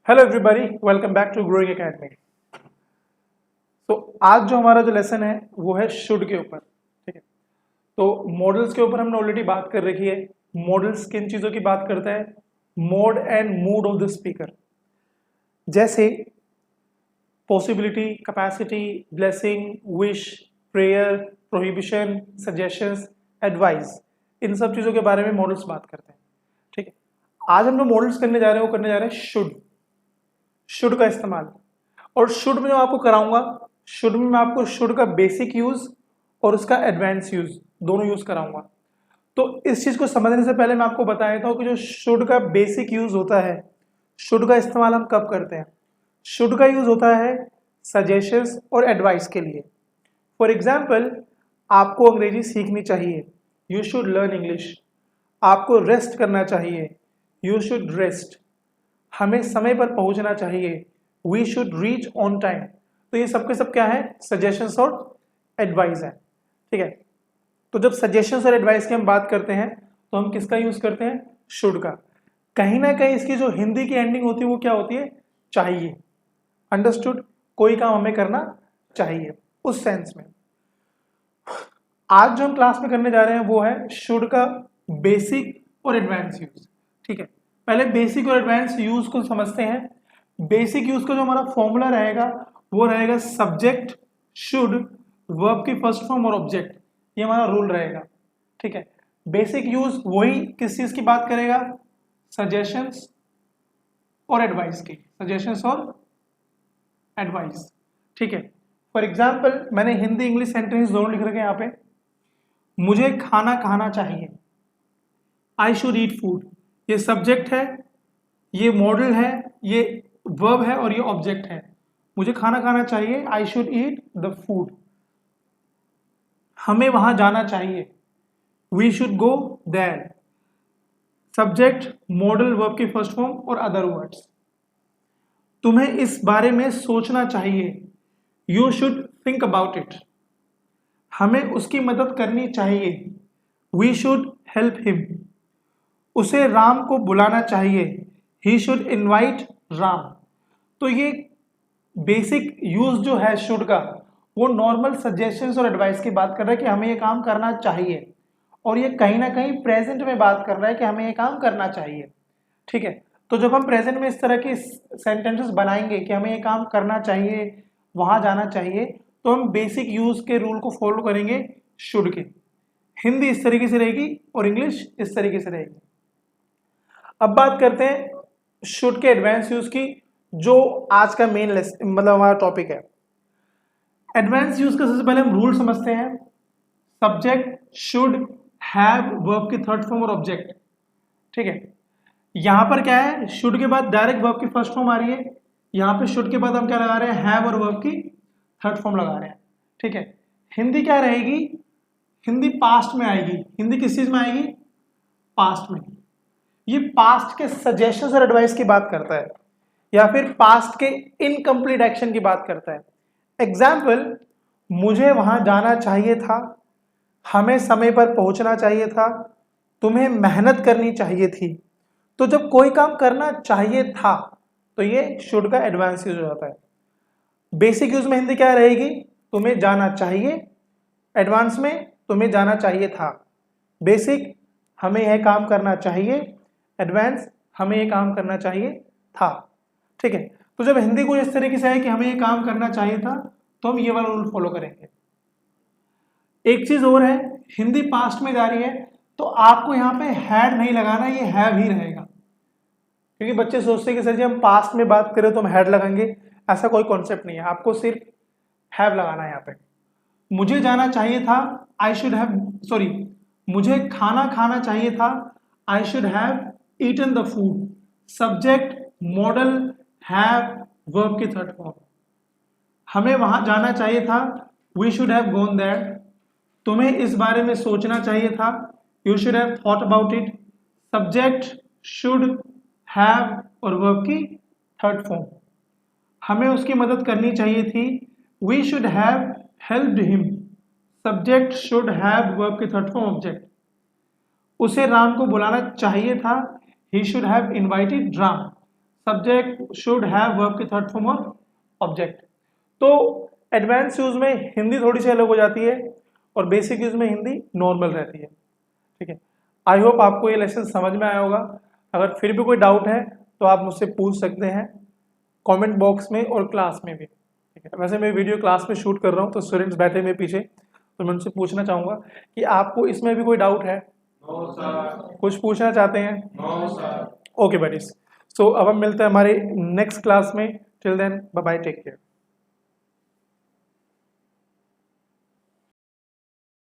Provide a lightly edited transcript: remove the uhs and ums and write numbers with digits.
Hello everybody, welcome back to Growing Academy. तो आज जो हमारा लेसन है वो है शुड के ऊपर। ठीक है, तो मॉडल्स के ऊपर हमने ऑलरेडी बात कर रखी है। मॉडल्स किन चीज़ों की बात करता है? Mode and mood of the speaker, जैसे possibility, capacity, blessing, wish, prayer, prohibition, suggestions, advice, इन सब चीज़ों के बारे में मॉडल्स बात करते हैं। ठीक है, आज हम जो मॉडल्स करने जा रहे हैं वो करने जा रहे हैं शुड का इस्तेमाल। और शुड में जो आपको कराऊंगा, शुड में मैं आपको शुड का बेसिक यूज और उसका एडवांस यूज दोनों यूज कराऊंगा। तो इस चीज को समझने से पहले मैं आपको बता देता हूं कि जो शुड का बेसिक यूज होता है, शुड का इस्तेमाल हम कब करते हैं। शुड का यूज होता है सजेशंस और एडवाइस के लिए। फॉर एग्जाम्पल, आपको अंग्रेजी सीखनी चाहिए, यू शुड लर्न इंग्लिश। आपको रेस्ट करना चाहिए, यू शुड रेस्ट। हमें समय पर पहुंचना चाहिए, we should reach on time. तो ये सब के सब क्या है? सजेशंस और एडवाइस है। ठीक है, तो जब सजेशंस और एडवाइस की हम बात करते हैं तो हम किसका यूज करते हैं? शुड का। कहीं ना कहीं इसकी जो हिंदी की एंडिंग होती है वो क्या होती है? चाहिए। अंडरस्टूड? कोई काम हमें करना चाहिए, उस सेंस में। आज जो हम क्लास में करने जा रहे हैं वो है शुड का बेसिक और एडवांस यूज। ठीक है, पहले बेसिक और एडवांस यूज को समझते हैं। बेसिक यूज का जो हमारा फॉर्मूला रहेगा वो रहेगा सब्जेक्ट शुड, वर्ब की फर्स्ट फॉर्म और ऑब्जेक्ट। ये हमारा रूल रहेगा। ठीक है, बेसिक यूज वही किस चीज की बात करेगा? सजेशंस और एडवाइस की। सजेशंस और एडवाइस। ठीक है, फॉर एग्जाम्पल मैंने हिंदी इंग्लिश सेंटेंस दोनों लिख रखे हैं यहाँ पे। मुझे खाना खाना चाहिए, आई शुड ईट फूड। ये सब्जेक्ट है, ये मॉडल है, ये वर्ब है और ये ऑब्जेक्ट है। मुझे खाना खाना चाहिए, I should eat the food. हमें वहां जाना चाहिए, we should go there. Subject, modal, verb की फर्स्ट फॉर्म और अदर वर्ड्स। तुम्हें इस बारे में सोचना चाहिए, you should think about it. हमें उसकी मदद करनी चाहिए, वी शुड हेल्प हिम। उसे राम को बुलाना चाहिए, ही शुड इनवाइट राम। तो ये बेसिक यूज जो है शुड का, वो नॉर्मल सजेशंस और एडवाइस की बात कर रहा है कि हमें ये काम करना चाहिए, और ये कहीं ना कहीं प्रेजेंट में बात कर रहा है कि हमें ये काम करना चाहिए। ठीक है, तो जब हम प्रेजेंट में इस तरह की सेंटेंसेस बनाएंगे कि हमें ये काम करना चाहिए, वहां जाना चाहिए, तो हम बेसिक यूज के रूल को फॉलो करेंगे शुड के। हिंदी इस तरीके से रहेगी और इंग्लिश इस तरीके से रहेगी। अब बात करते हैं शुड के एडवांस यूज की, जो आज का मेन मतलब हमारा टॉपिक है। एडवांस यूज का सबसे पहले हम रूल समझते हैं। सब्जेक्ट शुड हैव वर्ब की थर्ड फॉर्म और ऑब्जेक्ट। ठीक है, यहां पर क्या है? शुड के बाद डायरेक्ट वर्ब की फर्स्ट फॉर्म आ रही है, यहां पे शुड के बाद हम क्या लगा रहे हैं? हैव और वर्ब की थर्ड फॉर्म लगा रहे हैं। ठीक है, हिंदी क्या रहेगी? हिंदी पास्ट में आएगी। हिंदी किस चीज में आएगी? पास्ट में। ये पास्ट के सजेशंस और एडवाइस की बात करता है, या फिर पास्ट के इनकम्प्लीट एक्शन की बात करता है। एग्जाम्पल, मुझे वहां जाना चाहिए था, हमें समय पर पहुंचना चाहिए था, तुम्हें मेहनत करनी चाहिए थी। तो जब कोई काम करना चाहिए था तो ये शुड का एडवांस यूज हो जाता है। बेसिक यूज में हिंदी क्या रहेगी? तुम्हें जाना चाहिए, एडवांस में तुम्हें जाना चाहिए था। बेसिक, हमें यह काम करना चाहिए, एडवांस, हमें यह काम करना चाहिए था। ठीक है, तो जब हिंदी को इस तरीके से है कि हमें यह काम करना चाहिए था, तो हम ये वाला रूल फॉलो करेंगे। एक चीज और है, हिंदी पास्ट में जा रही है तो आपको यहां पे हैड नहीं लगाना, ये हैव ही रहेगा। क्योंकि बच्चे सोचते हैं कि सर जी हम पास्ट में बात करें तो हम हैड लगाएंगे, ऐसा कोई कॉन्सेप्ट नहीं है। आपको सिर्फ हैव लगाना है यहाँ पे। मुझे जाना चाहिए था, आई शुड हैव, सॉरी, मुझे खाना खाना चाहिए था, I should have eaten the food. Subject, modal, have, verb की थर्ड फॉर्म। हमें वहां जाना चाहिए था, we should have gone there. तुम्हें इस बारे में सोचना चाहिए था, you should have thought about it. Subject should, have और वर्ब की थर्ड फॉर्म। हमें उसकी मदद करनी चाहिए थी, we should have helped him. Subject should have verb की थर्ड फॉर्म ऑब्जेक्ट। उसे राम को बुलाना चाहिए था, he should have invited Ram. Subject should have verb की थर्ड फॉर्म और ऑब्जेक्ट। तो एडवांस यूज में हिंदी थोड़ी सी अलग हो जाती है और बेसिक यूज में हिंदी नॉर्मल रहती है। ठीक है, आई होप आपको ये लेसन समझ में आया होगा। अगर फिर भी कोई डाउट है तो आप मुझसे पूछ सकते हैं कमेंट बॉक्स में और क्लास में भी। ठीक है, वैसे मैं वीडियो क्लास में शूट कर रहा हूँ तो स्टूडेंट्स बैठे हुए पीछे, तो मैं उनसे पूछना चाहूँगा कि आपको इसमें भी कोई डाउट है? No sir. कुछ पूछना चाहते हैं? No sir. Okay buddies, so अब हम मिलते हैं हमारे नेक्स्ट क्लास में। Till then bye bye, take care.